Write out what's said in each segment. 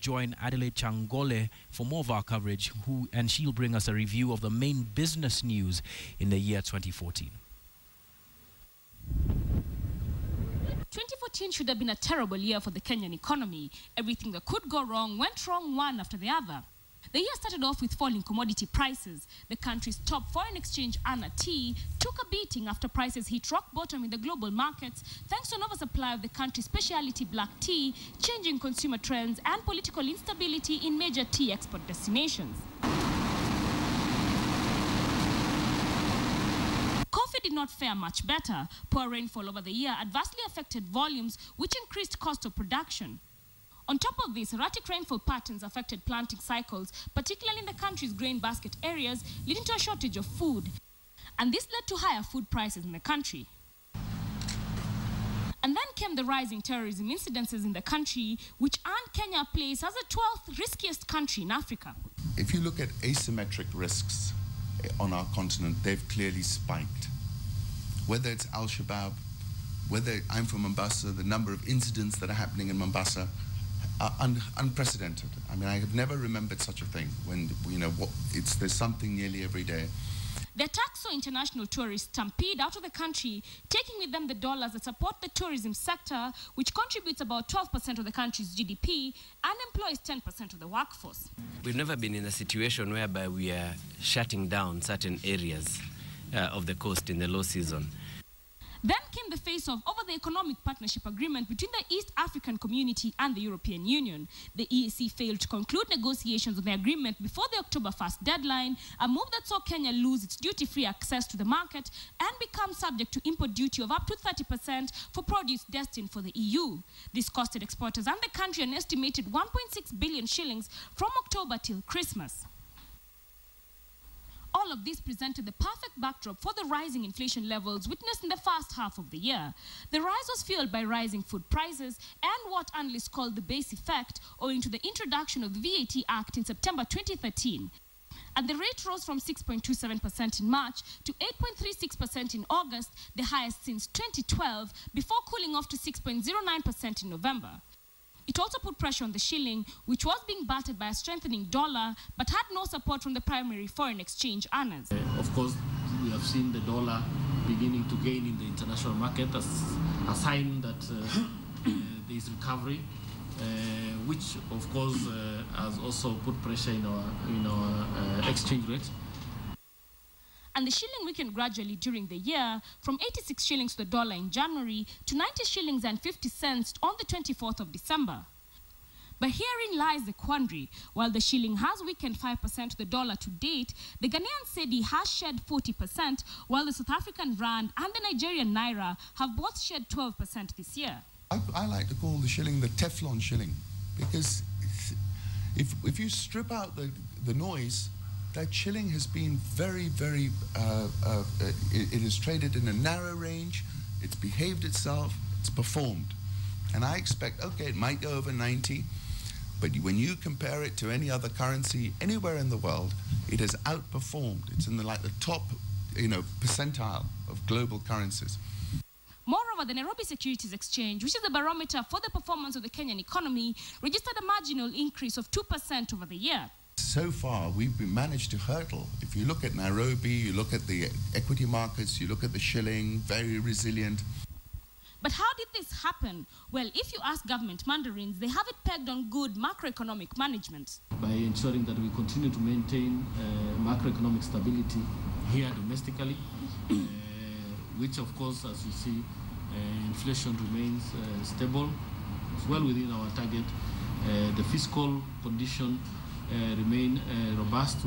join Adelaide Changole for more of our coverage, and she'll bring us a review of the main business news in the year 2014. 2014 should have been a terrible year for the Kenyan economy. Everything that could go wrong went wrong one after the other. The year started off with falling commodity prices. The country's top foreign exchange earner tea took a beating after prices hit rock bottom in the global markets thanks to an oversupply of the country's specialty black tea, changing consumer trends and political instability in major tea export destinations. Coffee did not fare much better. Poor rainfall over the year adversely affected volumes, which increased cost of production. On top of this, erratic rainfall patterns affected planting cycles, particularly in the country's grain basket areas, leading to a shortage of food. And this led to higher food prices in the country. And then came the rising terrorism incidences in the country, which earned Kenya a place as the 12th riskiest country in Africa. If you look at asymmetric risks on our continent, they've clearly spiked. Whether it's Al-Shabaab, whether I'm from Mombasa, the number of incidents that are happening in Mombasa are unprecedented. I mean, I have never remembered such a thing when, there's something nearly every day. The attacks saw international tourists stampede out of the country, taking with them the dollars that support the tourism sector, which contributes about 12% of the country's GDP and employs 10% of the workforce. We've never been in a situation whereby we are shutting down certain areas of the coast in the low season. Then came the face-off over the Economic Partnership Agreement between the East African Community and the European Union. The EAC failed to conclude negotiations on the agreement before the October 1st deadline, a move that saw Kenya lose its duty-free access to the market and become subject to import duty of up to 30% for produce destined for the EU. This costed exporters and the country an estimated 1.6 billion shillings from October till Christmas. All of this presented the perfect backdrop for the rising inflation levels witnessed in the first half of the year. The rise was fueled by rising food prices and what analysts call the base effect, owing to the introduction of the VAT Act in September 2013. And the rate rose from 6.27% in March to 8.36% in August, the highest since 2012, before cooling off to 6.09% in November. It also put pressure on the shilling, which was being battered by a strengthening dollar, but had no support from the primary foreign exchange earners. Of course, we have seen the dollar beginning to gain in the international market as a sign that there is recovery, which of course has also put pressure in our exchange rate. And the shilling weakened gradually during the year, from 86 shillings to the dollar in January to 90 shillings and 50 cents on the 24th of December. But herein lies the quandary. While the shilling has weakened 5% to the dollar to date, the Ghanaian cedi has shed 40%, while the South African rand and the Nigerian naira have both shed 12% this year. I like to call the shilling the Teflon shilling, because if you strip out the noise, that shilling has been very, very, it is traded in a narrow range, it's behaved itself, it's performed. And I expect, okay, it might go over 90, but when you compare it to any other currency anywhere in the world, it has outperformed. It's in the top, percentile of global currencies. Moreover, the Nairobi Securities Exchange, which is the barometer for the performance of the Kenyan economy, registered a marginal increase of 2% over the year. So far, we've managed to hurdle. If you look at Nairobi, you look at the equity markets, you look at the shilling, very resilient. But how did this happen? Well, if you ask government mandarins, they have it pegged on good macroeconomic management. By ensuring that we continue to maintain macroeconomic stability here domestically, which of course, as you see, inflation remains stable, it's well within our target. The fiscal condition remain robust.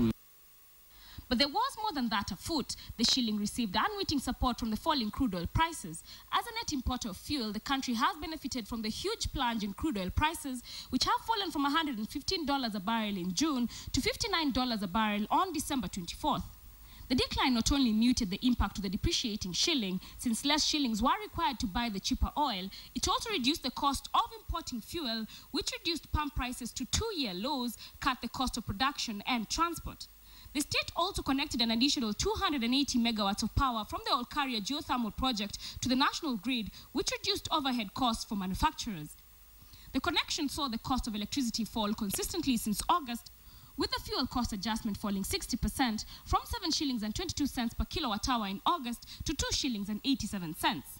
But there was more than that afoot. The shilling received unwitting support from the falling crude oil prices. As a net importer of fuel, the country has benefited from the huge plunge in crude oil prices, which have fallen from $115 a barrel in June to $59 a barrel on December 24th. The decline not only muted the impact of the depreciating shilling, since less shillings were required to buy the cheaper oil, it also reduced the cost of importing fuel, which reduced pump prices to 2-year lows, cut the cost of production and transport. The state also connected an additional 280 megawatts of power from the Olkaria geothermal project to the national grid, which reduced overhead costs for manufacturers. The connection saw the cost of electricity fall consistently since August, with the fuel cost adjustment falling 60% from 7 shillings and 22 cents per kilowatt hour in August to 2 shillings and 87 cents.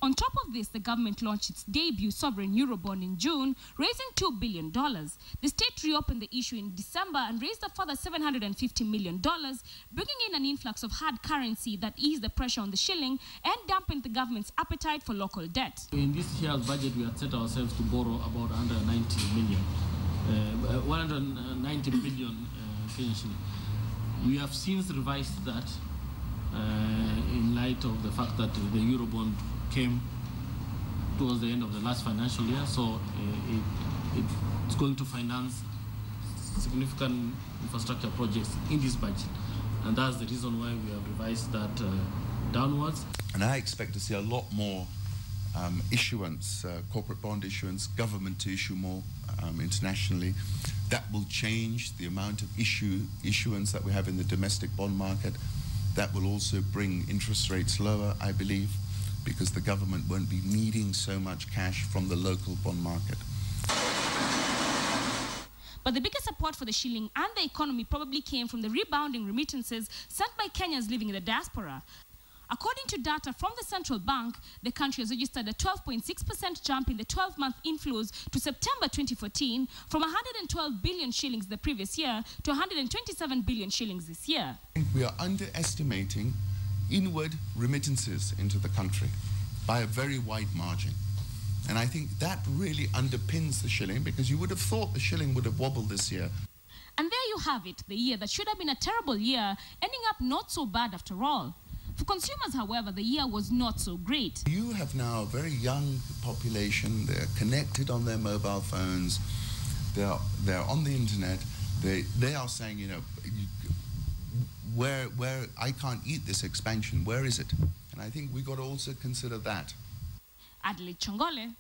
On top of this, the government launched its debut sovereign Eurobond in June, raising $2 billion. The state reopened the issue in December and raised a further $750 million, bringing in an influx of hard currency that eased the pressure on the shilling and dampened the government's appetite for local debt. In this year's budget, we had set ourselves to borrow about 190 billion Kenyan shilling. We have since revised that in light of the fact that the Eurobond came towards the end of the last financial year, so it's going to finance significant infrastructure projects in this budget, and that's the reason why we have revised that downwards. And I expect to see a lot more issuance, corporate bond issuance, government to issue more internationally. That will change the amount of issuance that we have in the domestic bond market. That will also bring interest rates lower, I believe, because the government won't be needing so much cash from the local bond market. But the biggest support for the shilling and the economy probably came from the rebounding remittances sent by Kenyans living in the diaspora. According to data from the central bank, the country has registered a 12.6% jump in the 12-month inflows to September 2014, from 112 billion shillings the previous year to 127 billion shillings this year. I think we are underestimating inward remittances into the country by a very wide margin. And I think that really underpins the shilling, because you would have thought the shilling would have wobbled this year. And there you have it, the year that should have been a terrible year, ending up not so bad after all. For consumers, however, the year was not so great. You have now a very young population. They're connected on their mobile phones. They're on the internet. They are saying, you know, where I can't eat this expansion, where is it? And I think we've got to also consider that. Adelaide Chongole,